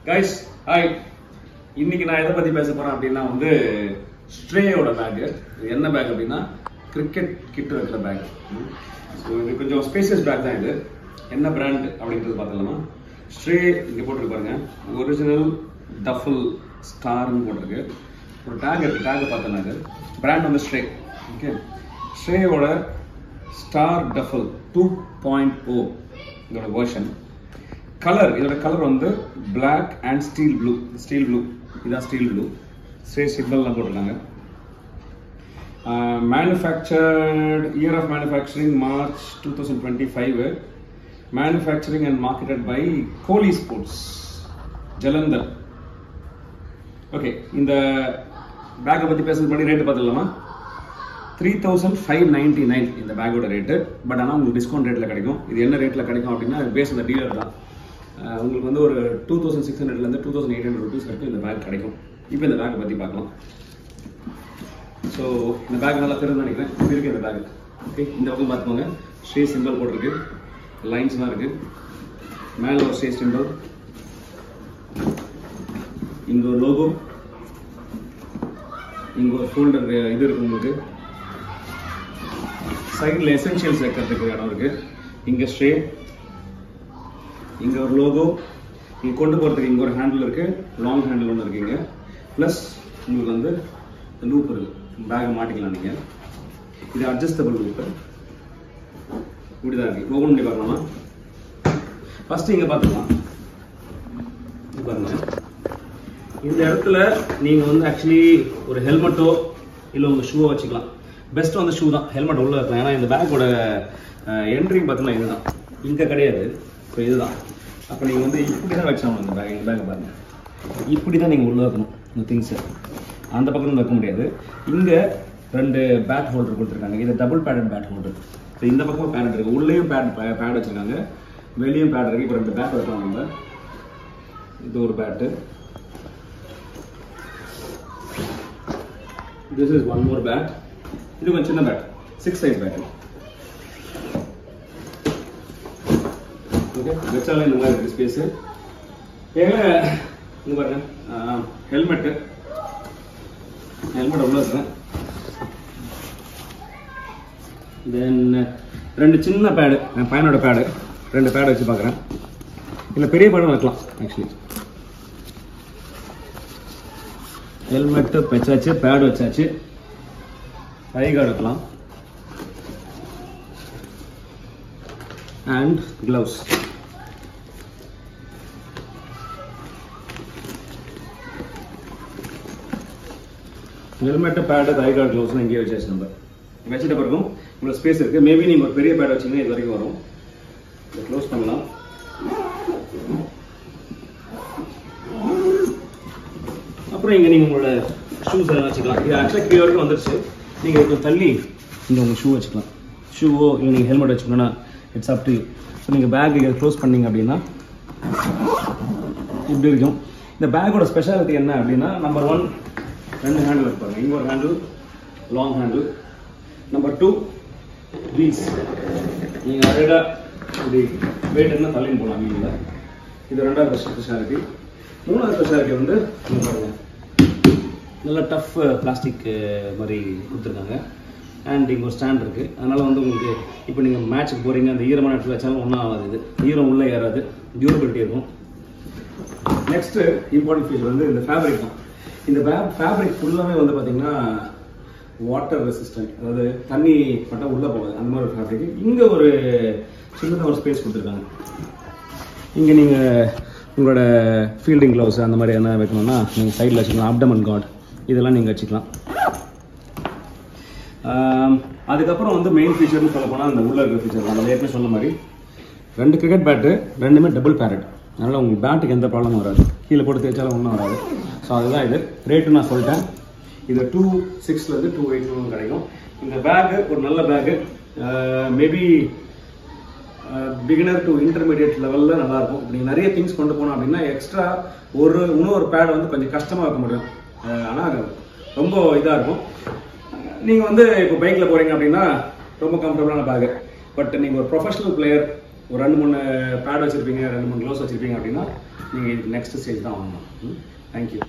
Guys hi. இன்னைக்கு நான் எதை பத்தி பேச போறேன் அப்படின்னா வந்து ஸ்ட்ரேயோட பேக். இது என்ன பேக் அப்படின்னா கிரிக்கெட் கிட் வைக்கிற பேக். ஸோ இது கொஞ்சம் ஸ்பேசியஸ் பேக் தான். இது என்ன பிராண்ட் அப்படின்றது பார்த்துக்கலாமா? ஸ்ட்ரே இங்கே போட்டிருக்கு பாருங்க, ஒரிஜினல் டஃபல் ஸ்டார்னு போட்டிருக்கு. ஒரு டேக் இருக்கு, டேக்கை பார்த்தேன். இது பிராண்ட் வந்து ஸ்ட்ரே. ஓகே, ஸ்ட்ரேயோட ஸ்டார் டஃபல் 2.0 இதோட வெர்ஷன். கலர், இதோட கலர் வந்து black and steel blue. Steel blue, இதான் ஸ்டீல் ப்ளூ. ஸ்ட்ரே சிக்னல்லாம் போட்டிருக்காங்க. Manufactured, year of manufacturing March 2025. Manufacturing and marketed by Koli Sports, Jalandhar. Okay, இந்த பேக்கை பற்றி பேசுறது பண்ணி ரேட்டு பார்த்துக்கலாமா? 3599 இந்த பேக்கோட ரேட்டு. பட் ஆனால் உங்களுக்கு டிஸ்கவுண்ட் ரேட்டில் கிடைக்கும். இது என்ன ரேட்டில் கிடைக்கும் அப்படின்னா பேஸ் அந்த டீலர் தான். உங்களுக்கு வந்து ஒரு 2600 2800 rupees வரைக்கும் இந்த பேக் கிடைக்கும். இப்போ இந்த பேக்கை பற்றி பார்க்கலாம். ஸோ இந்த பேக் நல்லா தெரிஞ்சு நினைக்கிறேன். இப்படி இருக்குது இந்த பேக். ஓகே, இந்த பக்கம் பார்த்துக்கோங்க, ஸ்ட்ரே சிம்பிள் போட்டிருக்கு, லைன்ஸ்லாம் இருக்குது. மேலே ஒரு ஸ்ட்ரே சிம்பிள், இங்கே ஒரு லோகோ, இங்கே ஒரு ஃபோல்டர் இது இருக்குது உங்களுக்கு. சைடில் எசென்ஷியல்ஸ் வைக்கிறதுக்கு இடம் இருக்குது. இங்கே ஸ்ட்ரே, இங்கே ஒரு லோகோ, இங்கே கொண்டு போகிறதுக்கு இங்கே ஒரு ஹேண்டில் இருக்குது, லாங் ஹேண்டில் ஒன்று இருக்குங்க. ப்ளஸ் உங்களுக்கு வந்து லூப் இருக்குது, பேக்கை மாட்டிக்கலாம் நீங்கள். இது அட்ஜஸ்டபிள் லூப்பு. இப்படி தான் இருக்குது. ஓப்பன் பண்ணி பார்க்கலாமா? ஃபஸ்ட்டு இங்கே பார்த்துக்கலாம். இது பாருங்கள், இந்த இடத்துல நீங்கள் வந்து ஆக்சுவலி ஒரு ஹெல்மெட்டோ இல்லை உங்கள் ஷூவோ வச்சுக்கலாம். பெஸ்ட் வந்து ஷூ தான், ஹெல்மெட் உள்ளே இருக்கலாம். ஏன்னா இந்த பேக்கோட என்ட்ரிங் பார்த்தீங்கன்னா இதுதான், இங்கே கிடையாது. ஸோ இதுதான். அப்போ நீங்கள் வந்து இப்படி தான் வச்சாகணும் இந்த பேக். இந்த பேக்கை பாருங்கள், இப்படி தான் நீங்கள் உள்ளே வைக்கணும் இந்த திங்ஸை. அந்த பக்கம் வைக்க முடியாது. இங்கே 2 பேட் ஹோல்டர் கொடுத்துருக்காங்க. இது double padded bat holder. So இந்த பக்கமும் பேட் இருக்குது, உள்ளேயும் பேட் வச்சுருக்காங்க, வெளியும் பேட் இருக்குது. இப்போ 2 பேட் வைக்கலாம் நம்ம. இது ஒரு bat, this is one more bat. இது கொஞ்சம் சின்ன பேட், 6 சைஸ் பேட். ஓகே, வச்சாலும் இந்த மாதிரி இருக்குது ஸ்பேஸு. ஏங்க இங்கே பாருங்க, ஹெல்மெட்டு உள்ள இருக்குங்க. தென் 2 சின்ன பேடு, என் பையனோட பேடு, 2 பேடு வச்சு பார்க்குறேன். இல்லை பெரிய பேடும் வைக்கலாம் ஆக்சுவலி. ஹெல்மெட்டு வச்சாச்சு, பேடு வச்சாச்சு, கை கார்டு வைக்கலாம் அண்ட் கிளவுஸ். ஹெல்மெட்டு, பேடு, கை கார்டு, கிளவுஸ்லாம் இங்கேயே வச்சாச்சு. நம்ம வச்சுட்ட பிறகும் உங்களுக்கு ஸ்பேஸ் இருக்குது. மேபி நீங்கள் ஒரு பெரிய பேட் வச்சிங்கன்னா இது வரைக்கும் வரும். இதை க்ளோஸ் பண்ணலாம். அப்புறம் இங்கே நீங்கள் உங்களோட ஷூஸ் எல்லாம் வச்சுக்கலாம். இது ஆக்சுவலாக கீழே வரைக்கும் வந்துருச்சு. நீங்கள் கொஞ்சம் தள்ளி இங்கே உங்கள் ஷூ வச்சுக்கலாம். ஷூவோ இல்லை நீங்கள் ஹெல்மெட் வச்சுக்கணும்னா it's up to you. So நீங்கள் பேக் இதை க்ளோஸ் பண்ணிங்க அப்படின்னா இப்படி இருக்கும். இந்த பேக்கோட ஸ்பெஷாலிட்டி என்ன அப்படின்னா, நம்பர் 1 2 ஹேண்டில் வைப்பாங்க. இங்கே ஒரு handle, long handle. Number 2 wheels. நீங்கள் அழகாக இப்படி வெயிட் என்ன தள்ளின்னு போகலாம் வீலில். இது 2வது ஸ்பெஷாலிட்டி. 3வது ஸ்பெஷாலிட்டி வந்து பாருங்கள், நல்லா டஃப் பிளாஸ்டிக் மாதிரி கொடுத்துருக்காங்க. அண்ட் இங்கே ஒரு ஸ்டாண்ட் இருக்குது. அதனால் வந்து உங்களுக்கு இப்போ நீங்கள் மேட்ச்சுக்கு போகிறீங்க, அந்த ஈரமான இடத்துல வச்சாலும் ஒன்றும் ஆகாது. இது ஈரம் உள்ளே ஏறாது, டியூரபிலிட்டி இருக்கும். நெக்ஸ்ட்டு இம்பார்ட்டன்ட் ஃபீச்சர் வந்து இந்த ஃபேப்ரிக் தான். இந்த ஃபேப்ரிக் ஃபுல்லாகவே வந்து பார்த்திங்கன்னா வாட்டர் ரெசிஸ்டன்ட், அதாவது தண்ணி பட்டால் உள்ளே போகாது, அந்த மாதிரி ஒரு ஃபேப்ரிக். இங்கே ஒரு சின்னதாக ஒரு ஸ்பேஸ் கொடுத்துருக்காங்க. இங்கே நீங்கள் உங்களோட ஃபீல்டிங் க்ளவுஸ் அந்த மாதிரி என்ன வைக்கணும்னா நீங்கள் சைடில் வச்சுக்கலாம். அப்டமன் கார்டு இதெல்லாம் நீங்கள் வச்சுக்கலாம். அதுக்கப்புறம் வந்து மெயின் ஃபீச்சர்னு சொல்ல போனால் அந்த உள்ள இருக்கிற ஃபீச்சர் தான். நம்ம ஏற்கனவே சொன்ன மாதிரி 2 கிரிக்கெட் பேட்டு, 2மே டபுள் பேரட். அதனால் உங்களுக்கு பேட்டுக்கு எந்த ப்ராப்ளமும் வராது, கீழே போட்டு தேய்ச்சாலும் ஒன்றும் வராது. ஸோ அதுதான் இது. ரேட்டு நான் சொல்லிட்டேன். இது 2,600 2,800 கிடைக்கும். இந்த பேக்கு ஒரு நல்ல bag. Maybe beginner to intermediate லெவலில் நல்லாயிருக்கும். நீங்கள் நிறைய திங்ஸ் கொண்டு போனோம் அப்படின்னா எக்ஸ்ட்ரா இன்னொரு பேட் வந்து கொஞ்சம் கஷ்டமாக வைக்க முடியும். ஆனால் ரொம்ப இதாக இருக்கும். நீங்கள் வந்து இப்போ பைக்கில் போகிறீங்க அப்படின்னா ரொம்ப கம்ஃபர்டபுளான பேக்கு. பட் நீங்கள் ஒரு ப்ரொஃபஷனல் பிளேயர், ஒரு 2-3 பேட் வச்சுருப்பீங்க, 2-3 க்ளவுஸ் வச்சுருப்பீங்க அப்படின்னா நீங்கள் இதுக்கு நெக்ஸ்ட் ஸ்டேஜ் தான் வாங்கணும். தேங்க்யூ.